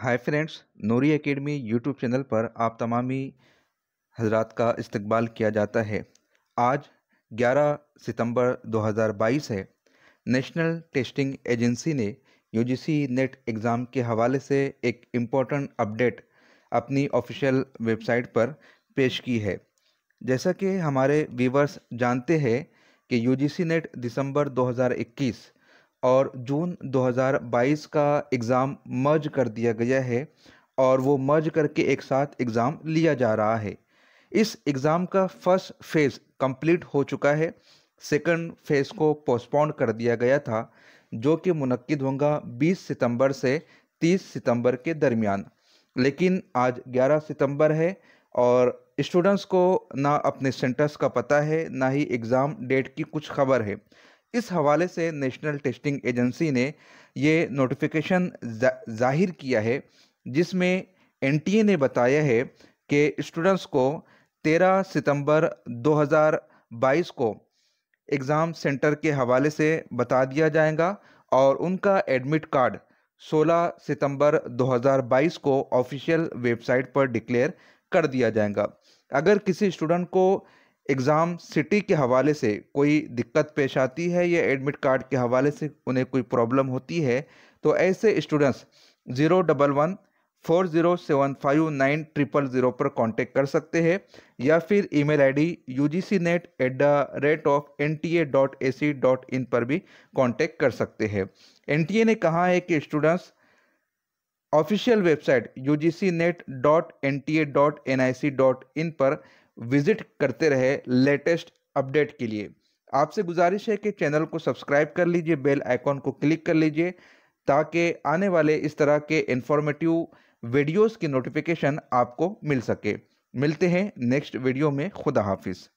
Hi friends, नूरी academy YouTube channel पर आप तमामी हजरात का इस्तकबाल किया जाता है। आज 11 सितंबर 2022 है। नेशनल टेस्टिंग एजेंसी ने यूजीसी नेट एग्ज़ाम के हवाले से एक इम्पोर्टेंट अपडेट अपनी ऑफिशियल वेबसाइट पर पेश की है। जैसा कि हमारे व्यूवर्स जानते हैं कि यूजीसी नेट दिसंबर 2021 और जून 2022 का एग्ज़ाम मर्ज कर दिया गया है और वो मर्ज करके एक साथ एग्ज़ाम लिया जा रहा है। इस एग्ज़ाम का फर्स्ट फेज़ कंप्लीट हो चुका है। सेकंड फेज़ को पोस्टपोन कर दिया गया था, जो कि मुनक्किद होगा 20 सितंबर से 30 सितंबर के दरमियान। लेकिन आज 11 सितंबर है और स्टूडेंट्स को ना अपने सेंटर्स का पता है, ना ही एग्ज़ाम डेट की कुछ खबर है। इस हवाले से नेशनल टेस्टिंग एजेंसी ने ये नोटिफिकेशन जाहिर किया है, जिसमें एनटीए ने बताया है कि स्टूडेंट्स को 13 सितंबर 2022 को एग्ज़ाम सेंटर के हवाले से बता दिया जाएगा और उनका एडमिट कार्ड 16 सितंबर 2022 को ऑफिशियल वेबसाइट पर डिक्लेयर कर दिया जाएगा। अगर किसी स्टूडेंट को एग्ज़ाम सिटी के हवाले से कोई दिक्कत पेश आती है या एडमिट कार्ड के हवाले से उन्हें कोई प्रॉब्लम होती है, तो ऐसे स्टूडेंट्स 011-4075-9000 पर कांटेक्ट कर सकते हैं या फिर ईमेल आईडी ugcnet@nta.ac.in पर भी कांटेक्ट कर सकते हैं। एनटीए ने कहा है कि स्टूडेंट्स ऑफिशियल वेबसाइट ugcnet.nta.nic.in पर विजिट करते रहे लेटेस्ट अपडेट के लिए। आपसे गुजारिश है कि चैनल को सब्सक्राइब कर लीजिए, बेल आइकॉन को क्लिक कर लीजिए ताकि आने वाले इस तरह के इंफॉर्मेटिव वीडियोस की नोटिफिकेशन आपको मिल सके। मिलते हैं नेक्स्ट वीडियो में। खुदा हाफिज़।